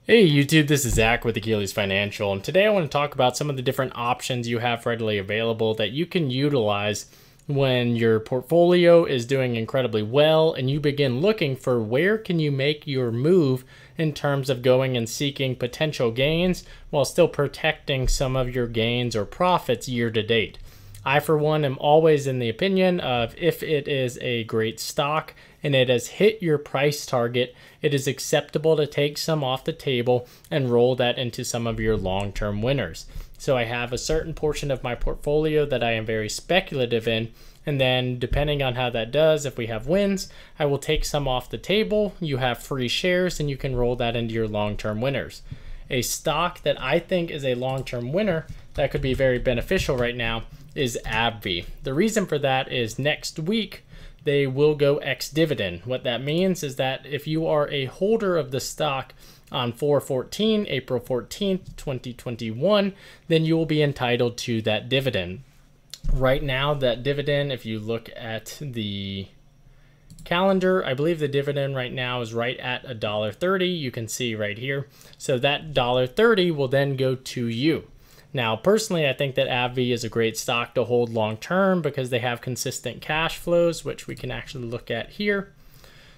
Hey YouTube, this is Zach with Achilles Financial, and today I want to talk about some of the different options you have readily available that you can utilize when your portfolio is doing incredibly well and you begin looking for where can you make your move in terms of going and seeking potential gains while still protecting some of your gains or profits year to date. I, for one, am always in the opinion of if it is a great stock and it has hit your price target, it is acceptable to take some off the table and roll that into some of your long-term winners. So I have a certain portion of my portfolio that I am very speculative in, and then depending on how that does, if we have wins, I will take some off the table. You have free shares and you can roll that into your long-term winners. A stock that I think is a long-term winner that could be very beneficial right now is Abbvie. The reason for that is next week they will go ex-dividend. What that means is that if you are a holder of the stock on April 14th, 2021, then you will be entitled to that dividend. Right now, that dividend, if you look at the calendar, I believe the dividend right now is right at $1.30. You can see right here. So that $1.30 will then go to you. Now, personally, I think that Abbvie is a great stock to hold long term because they have consistent cash flows, which we can actually look at here.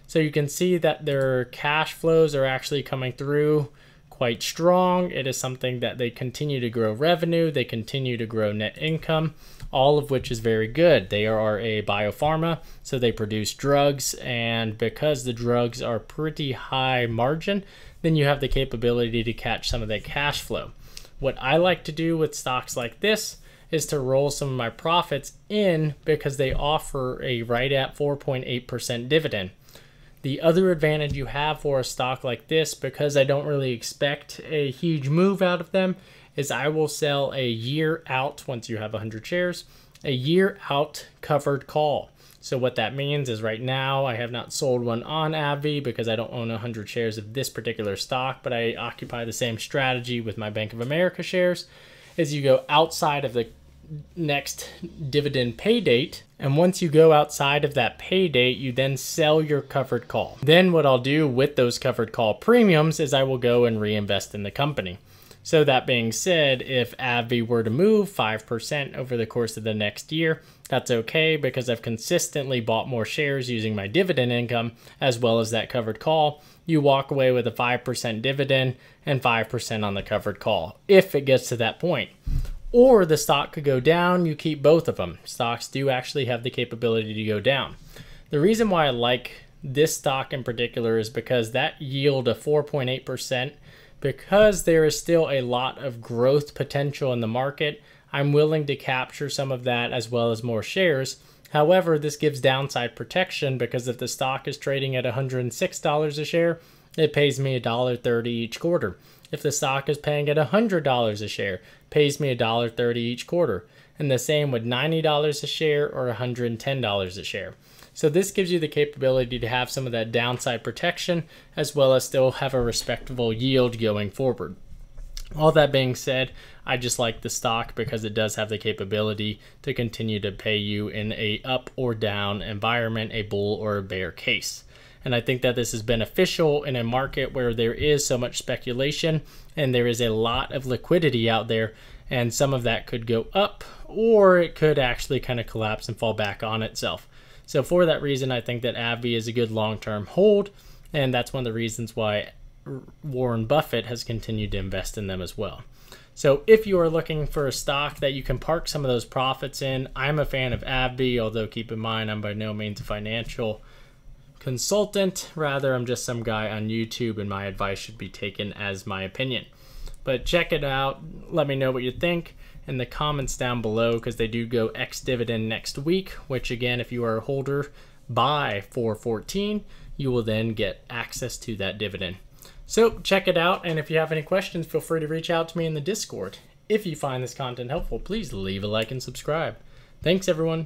So you can see that their cash flows are actually coming through quite strong. It is something that they continue to grow revenue, they continue to grow net income, all of which is very good. They are a biopharma, so they produce drugs, and because the drugs are pretty high margin, then you have the capability to catch some of that cash flow. What I like to do with stocks like this is to roll some of my profits in because they offer a right at 4.8% dividend. The other advantage you have for a stock like this, because I don't really expect a huge move out of them, is I will sell a year out once you have 100 shares, a year out covered call. So what that means is right now I have not sold one on Abbvie because I don't own 100 shares of this particular stock, but I occupy the same strategy with my Bank of America shares, is you go outside of the next dividend pay date, and once you go outside of that pay date, you then sell your covered call. Then what I'll do with those covered call premiums is I will go and reinvest in the company. So that being said, if Abbvie were to move 5% over the course of the next year, that's okay because I've consistently bought more shares using my dividend income as well as that covered call. You walk away with a 5% dividend and 5% on the covered call if it gets to that point. Or the stock could go down, you keep both of them. Stocks do actually have the capability to go down. The reason why I like this stock in particular is because that yield of 4.8%, because there is still a lot of growth potential in the market, I'm willing to capture some of that as well as more shares. However, this gives downside protection because if the stock is trading at $106 a share, it pays me $1.30 each quarter. If the stock is paying at $100 a share, it pays me $1.30 each quarter. And the same with $90 a share or $110 a share. So this gives you the capability to have some of that downside protection as well as still have a respectable yield going forward. All that being said, I just like the stock because it does have the capability to continue to pay you in a up or down environment, a bull or a bear case. And I think that this is beneficial in a market where there is so much speculation and there is a lot of liquidity out there, and some of that could go up or it could actually kind of collapse and fall back on itself. So for that reason, I think that Abbvie is a good long-term hold, and that's one of the reasons why Warren Buffett has continued to invest in them as well. So if you are looking for a stock that you can park some of those profits in, I'm a fan of Abbvie, although keep in mind I'm by no means a financial consultant. Rather, I'm just some guy on YouTube, and my advice should be taken as my opinion. But check it out. Let me know what you think in the comments down below because they do go ex-dividend next week, which again, if you are a holder by 4/14, you will then get access to that dividend. So check it out, and if you have any questions, feel free to reach out to me in the Discord. If you find this content helpful, please leave a like and subscribe. Thanks, everyone.